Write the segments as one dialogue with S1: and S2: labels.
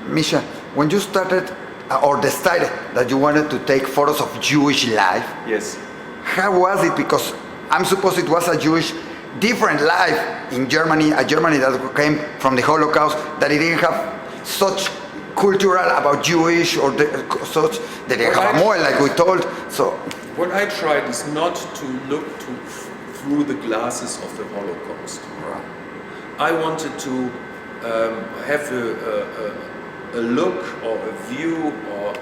S1: Misha, when you started or decided that you wanted to take photos of Jewish life,
S2: Yes.
S1: how was it? Because I'm supposed it was a Jewish different life in Germany, a Germany that came from the Holocaust, that it didn't have such cultural about Jewish or such, they didn't have a more like we told. So
S2: What I tried is not to look through the glasses of the Holocaust. I wanted to have a look or a view or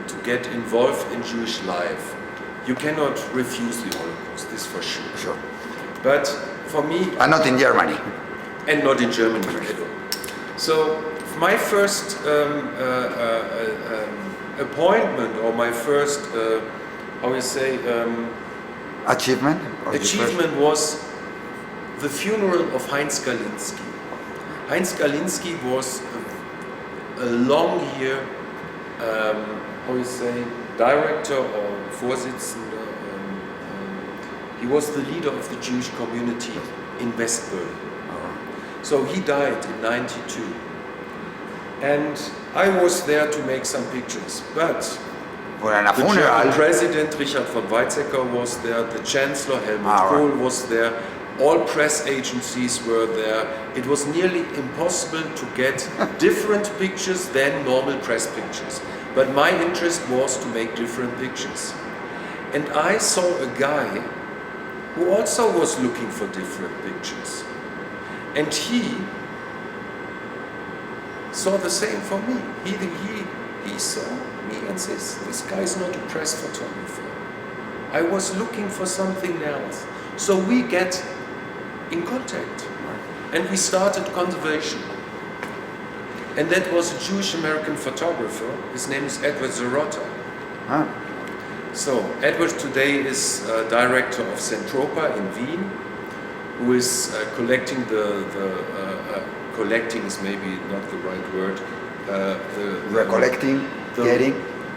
S2: to get involved in Jewish life. You cannot refuse the Holocaust, this for sure.
S1: Sure.
S2: But for me...
S1: And not in Germany.
S2: And not in Germany at all. So my first appointment or my first,
S1: Achievement?
S2: achievement was the funeral of Heinz Galinski. Heinz Galinski was a long year, director or Vorsitzender. He was the leader of the Jewish community in West Berlin. So he died in '92. And I was there to make some pictures, but the German President Richard von Weizsäcker was there, the Chancellor Helmut Kohl was there, all press agencies were there. It was nearly impossible to get different pictures than normal press pictures. But my interest was to make different pictures. And I saw a guy who also was looking for different pictures. And he saw the same for me. He saw me and says, this guy is not a press photographer. I was looking for something else. So we get in contact. And we started conservation. And that was a Jewish-American photographer. His name is Edward Zerotta. So Edward today is director of Centropa in Wien, who is collecting collecting is maybe not the right word.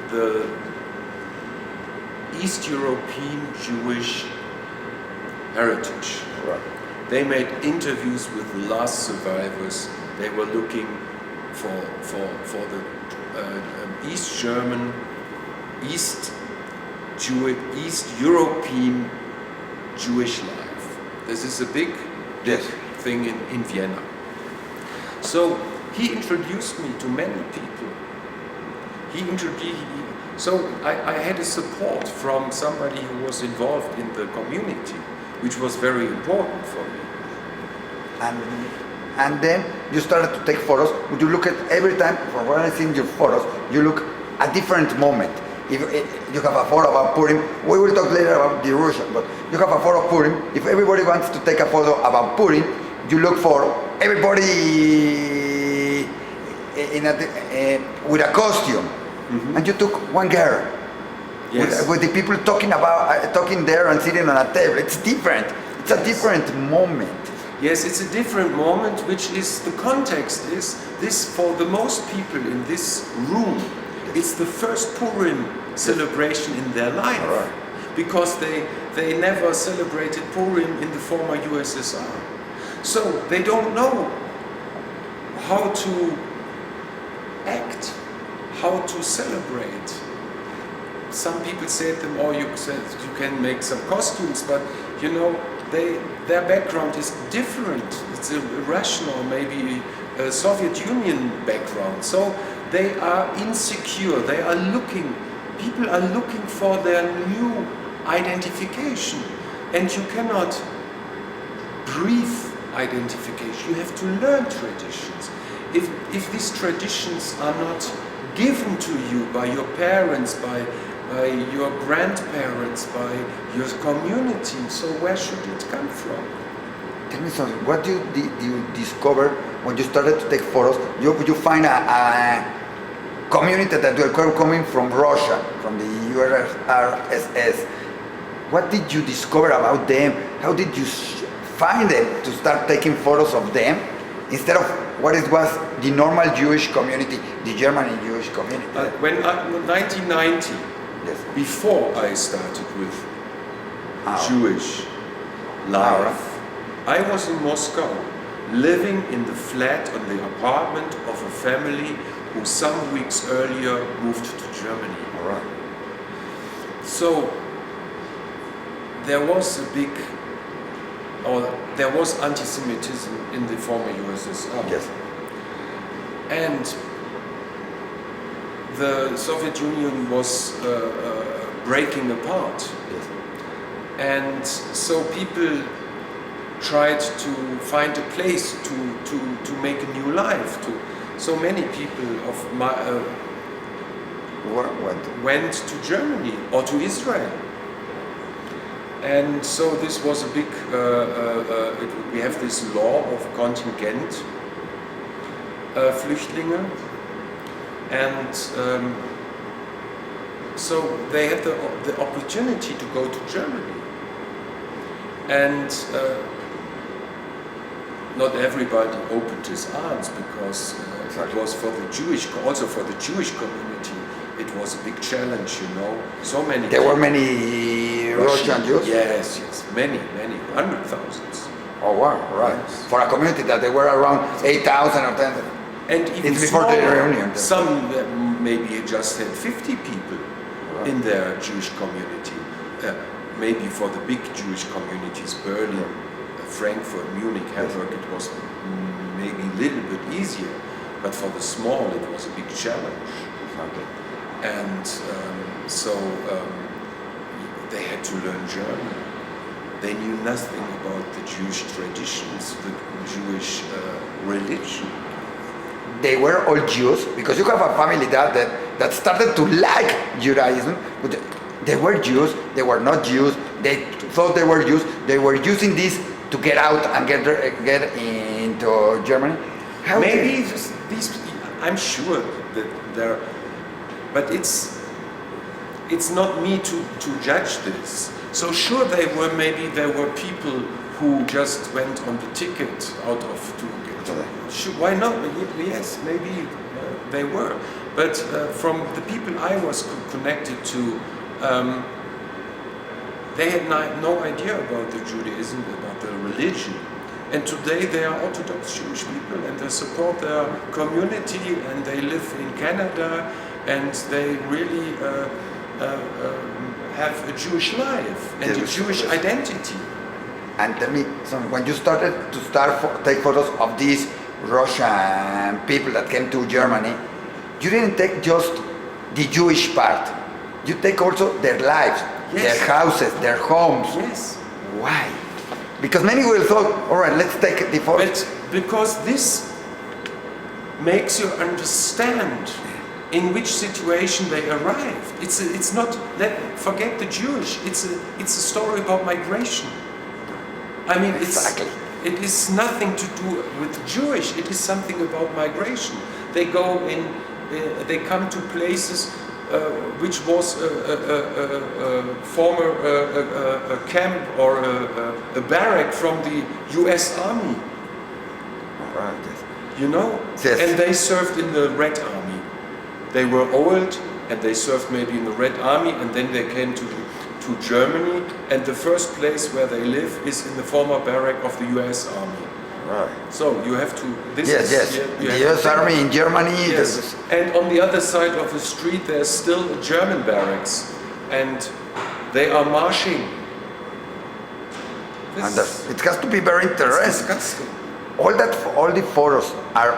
S2: The East European Jewish heritage.
S1: Right.
S2: They made interviews with the last survivors. They were looking for the East German, East European Jewish life. This is a big thing in Vienna. So he introduced me to many people. So I had a support from somebody who was involved in the community, which was very important for me.
S1: And then you started to take photos. Would you look at every time, from what I see in your photos, you look a different moment. If you have a photo about Purim, we will talk later about the Russian, but you have a photo of Purim. If everybody wants to take a photo about Purim, you look for everybody with a costume. Mm-hmm. And you took one girl.
S2: Yes.
S1: With the people talking there and sitting on a table. It's different. It's a different moment.
S2: Yes, it's a different moment, which is, the context is this, for the most people in this room, it's the first Purim celebration in their life.
S1: Right.
S2: Because they never celebrated Purim in the former USSR. So they don't know how to act, how to celebrate. Some people say to them, oh, you can make some costumes, but you know, their background is different. It's a Russian or maybe a Soviet Union background. So they are insecure, people are looking for their new identification. And you cannot brief identification, you have to learn traditions. If these traditions are not given to you by your parents, by your grandparents, by your community, so where should it come from?
S1: Tell me something, what did you discover when you started to take photos? You find a community that were coming from Russia, from the URSS. What did you discover about them? How did you find them to start taking photos of them instead of what it was the normal Jewish community, the German Jewish community?
S2: When 1990,
S1: yes.
S2: Before I started with Jewish life, I was in Moscow, living in the flat on the apartment of a family who some weeks earlier moved to Germany.
S1: All right.
S2: So there was there was anti-Semitism in the former USSR.
S1: Yes.
S2: And the Soviet Union was breaking apart.
S1: Yes.
S2: And so people tried to find a place to make a new life. So many people of went to Germany or to Israel. And so this was a big, we have this law of contingent Flüchtlinge. And so they had the opportunity to go to Germany. And not everybody opened his arms because it was for the also for the Jewish community. It was a big challenge, you know. So many.
S1: There were many Russian Jews?
S2: Yes, many, hundred thousands.
S1: Oh wow, right.
S2: Yes.
S1: For a community that they were around 8,000 or 10,000.
S2: And even
S1: it's before the reunion.
S2: Some maybe just had 50 people in their Jewish community. Maybe for the big Jewish communities, Berlin, Frankfurt, Munich, Hamburg, it was maybe a little bit easier. But for the small, it was a big challenge.
S1: Okay.
S2: And so they had to learn German. They knew nothing about the Jewish traditions, the Jewish religion.
S1: They were all Jews, because you have a family that started to like Judaism, but they were Jews, they were not Jews, they thought they were Jews, they were using this to get out and get into Germany. How
S2: maybe these, I'm sure that there, but it's not me to judge this. So sure, there were people who just went on the ticket out of sure, why not? Yes, maybe they were. But from the people I was connected to, they had no idea about the Judaism, about the religion. And today they are Orthodox Jewish people and they support their community and they live in Canada and they really have a Jewish life and a Jewish identity.
S1: And tell me, when you started to take photos of these Russian people that came to Germany, you didn't take just the Jewish part. You take also their lives, their houses, their homes.
S2: Yes.
S1: Why? Because many will thought, all right, let's take the photo.
S2: But because this makes you understand in which situation they arrived. It's not, forget the Jewish. It's a story about migration. I mean, it is nothing to do with Jewish. It is something about migration. They go in, they come to places which was a former camp or a barrack from the U.S. Army.
S1: Right, yes.
S2: You know?
S1: Yes.
S2: And they served in the Red Army. They were old and they served maybe in the Red Army and then they came to Germany, and the first place where they live is in the former barrack of the U.S. Army.
S1: Right.
S2: So you have to.
S1: The U.S. Army in Germany.
S2: Yes. And on the other side of the street, there's still a German barracks, and they are marching.
S1: And it has to be very interesting.
S2: Disgusting.
S1: All the photos are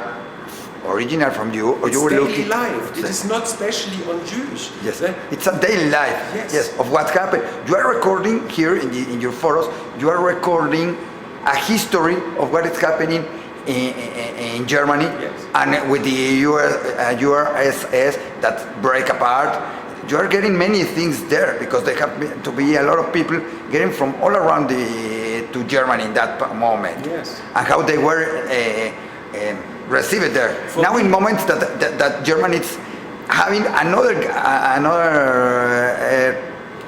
S1: original from you, or
S2: it's
S1: you were
S2: daily
S1: looking.
S2: life. It is not specially on Jewish.
S1: Yes, it's a daily life. Yes, of what happened. You are recording here in your photos. You are recording a history of what is happening in Germany, and with the URSS that break apart. You are getting many things there because there have to be a lot of people getting from all around to Germany in that moment.
S2: Yes,
S1: and how they were. Received there. Now in moments that Germany is having another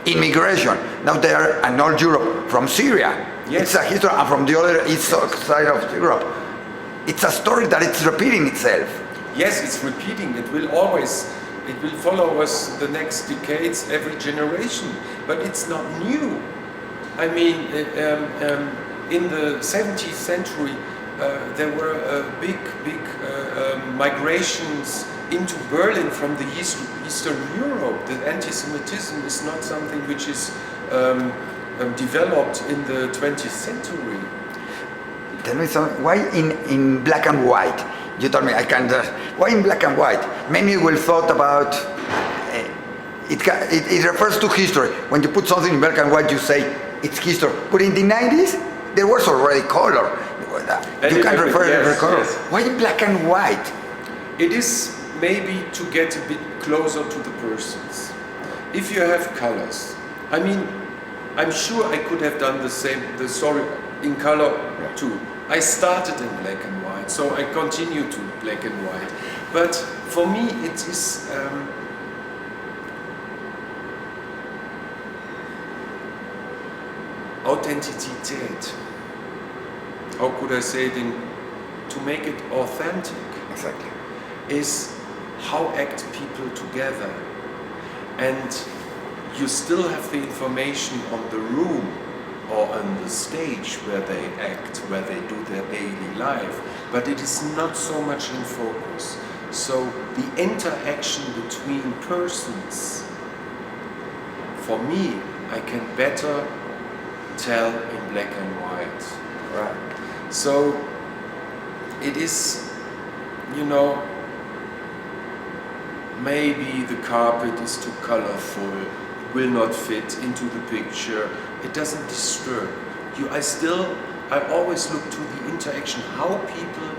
S1: immigration. Now they are in all Europe from Syria. Yes. It's a history, and from the other east side of Europe. It's a story that it's repeating itself.
S2: Yes, it's repeating. It will follow us the next decades, every generation. But it's not new. I mean, in the 17th century, there were big migrations into Berlin from the Eastern Europe. The anti-Semitism is not something which is developed in the 20th century.
S1: Tell me something. Why in black and white? You told me I can't. Why in black and white? Many will thought about. It refers to history. When you put something in black and white, you say it's history. But in the 90s, there was already color. You can refer to color.
S2: Yes.
S1: Why in black and white?
S2: It is maybe to get a bit closer to the persons. If you have colors, I mean, I'm sure I could have done the story in color too. I started in black and white, so I continue to black and white. But for me, it is Authentizität. How could I say it to make it authentic?
S1: Exactly.
S2: Is how act people together, and you still have the information on the room or on the stage where they act, where they do their daily life, but it is not so much in focus. So the interaction between persons, for me, I can better tell in black and white.
S1: Right.
S2: So it is, you know, maybe the carpet is too colorful, will not fit into the picture. It doesn't disturb you. I always look to the interaction, how people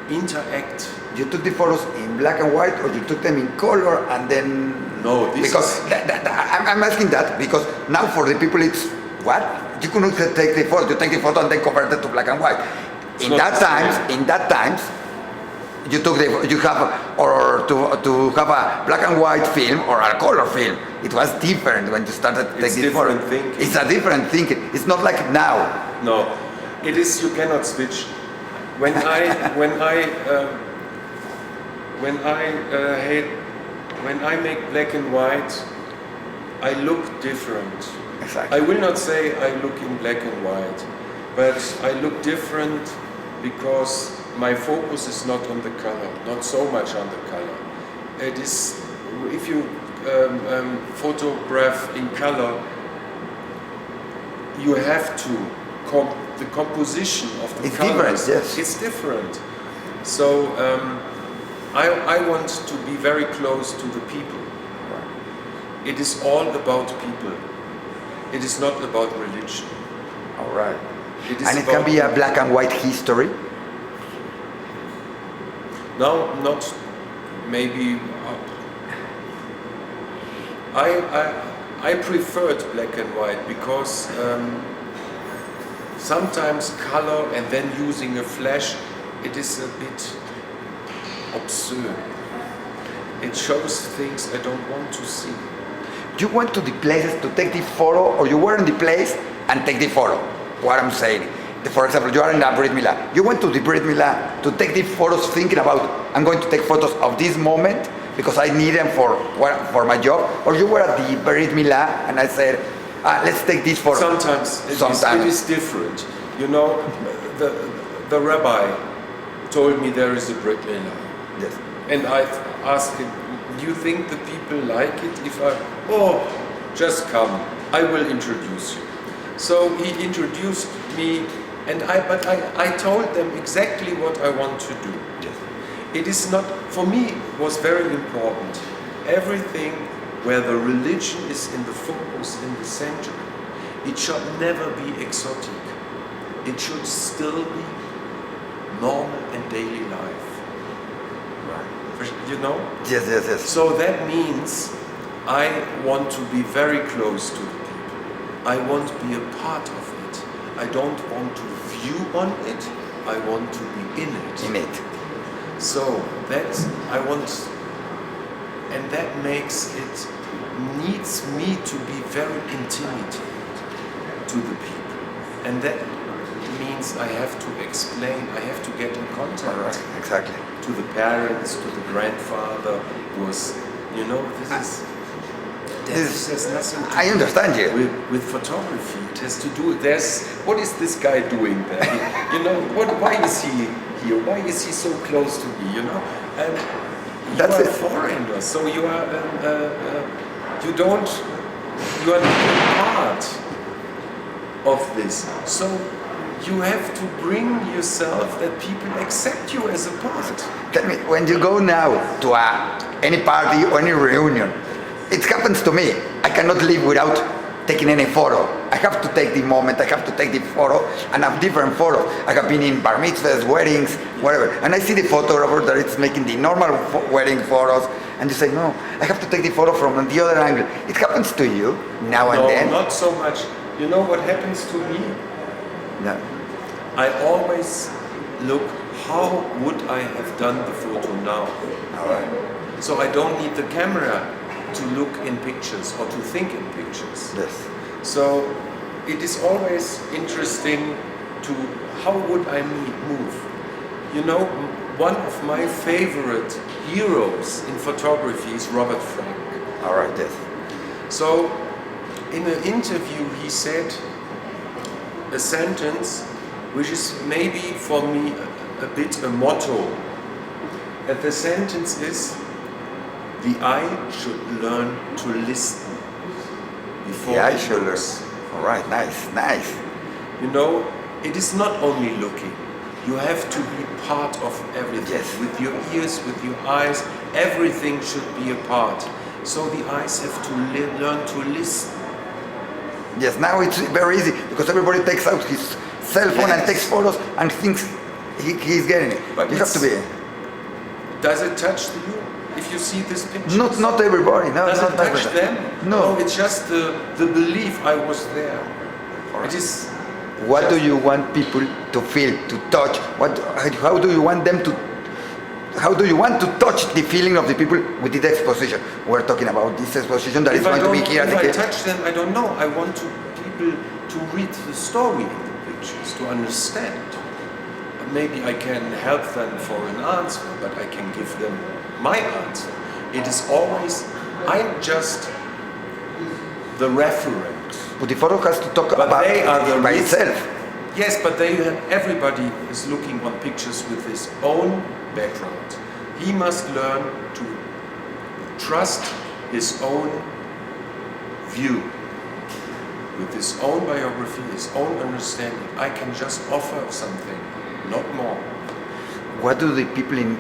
S2: interact.
S1: You took the photos in black and white, or you took them in color and then?
S2: No, this
S1: because I'm asking that because now for the people it's what? You couldn't take the photo. You take the photo and then convert it to black and white. In that times, to have a black and white film or a color film. It was different when you started taking photos. It's a different thinking. It's not like now.
S2: No, it is. You cannot switch. When I make black and white, I look different.
S1: Exactly.
S2: I will not say I look in black and white, but I look different because my focus is not on the color, not so much on the color. It is, if you photograph in color, you have to, the composition of the colors,
S1: different, yes.
S2: It's different. So I want to be very close to the people. It is all about people. It is not about religion.
S1: All right. And it can be a black and white history?
S2: No, not maybe. I preferred black and white because sometimes color and then using a flash, it is a bit absurd. It shows things I don't want to see.
S1: You went to the places to take the photo, or you were in the place and take the photo? What I'm saying. For example, you are in a Brit Milah. You went to the Brit Milah to take the photos thinking about, I'm going to take photos of this moment because I need them for my job. Or you were at the Brit Milah and I said, let's take this photo.
S2: Sometimes it is different. You know, the rabbi told me there is a Brit Milah.
S1: Yes.
S2: And I asked him, do you think the people like it if just come, I will introduce you. So he introduced me, and I told them exactly what I want to do.
S1: Yes.
S2: It is not, for me, was very important. Everything where the religion is in the focus, in the center, it should never be exotic. It should still be normal and daily life. You know?
S1: Yes.
S2: So that means I want to be very close to the people. I want to be a part of it. I don't want to view on it. I want to be in it. So I want, and that makes it, needs me to be very intimate to the people. And that means I have to explain, I have to get in contact.
S1: All right. Exactly.
S2: To the parents, to the grandfather, was, you know, this has nothing to
S1: I understand you.
S2: With photography. It has to do, what is this guy doing there? You know, why is he here? Why is he so close to me? You know, and
S1: That's
S2: you are
S1: it.
S2: foreigner, so you are you are not part of this. So you have to bring yourself that people accept you as a part.
S1: Tell me, when you go now to any party or any reunion, it happens to me. I cannot live without taking any photo. I have to take the moment, I have to take the photo, and I have different photos. I have been in bar mitzvahs, weddings, whatever, and I see the photographer that is making the normal wedding photos, and you say, no, I have to take the photo from the other angle. It happens to you now and then.
S2: No, not so much. You know what happens to me?
S1: No.
S2: I always look, how would I have done the photo now?
S1: All right.
S2: So I don't need the camera to look in pictures or to think in pictures.
S1: Yes.
S2: So it is always interesting to, how would I move? You know, one of my favorite heroes in photography is Robert Frank.
S1: All right, yes.
S2: So in an interview he said a sentence which is maybe for me a bit a motto. And the sentence is, the eye should learn to listen before
S1: Yeah, I
S2: it
S1: should learn.
S2: looks.
S1: All right, nice.
S2: You know, it is not only looking. You have to be part of everything.
S1: Yes.
S2: With your ears, with your eyes, everything should be a part. So the eyes have to learn to listen.
S1: Yes, now it's very easy because everybody takes out his cell phone and
S2: Yes.
S1: takes photos and thinks he's getting it.
S2: But
S1: You have to be.
S2: Does it touch you if you see this picture?
S1: Not everybody. No,
S2: Does
S1: not
S2: it touch
S1: everybody.
S2: them?
S1: No.
S2: It's just the belief I was there. It is.
S1: What do you want people to feel, to touch? How do you want them to? How do you want to touch the feeling of the people with this exposition? We're talking about this exposition that is going to be here.
S2: If I touch them, I don't know. I want people to read the story in the pictures, to understand. Maybe I can help them for an answer, but I can give them my answer. It is always, I'm just the referent.
S1: But the photo has to talk
S2: But
S1: about
S2: they are the
S1: by
S2: reason.
S1: itself.
S2: Yes, but everybody is looking on pictures with his own background. He must learn to trust his own view, with his own biography, his own understanding. I can just offer something, not more.
S1: What do the people in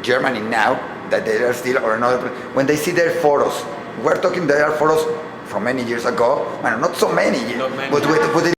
S1: Germany now, that they are still or another, when they see their photos, we're talking there are photos from many years ago, well, not so many,
S2: Not many.
S1: but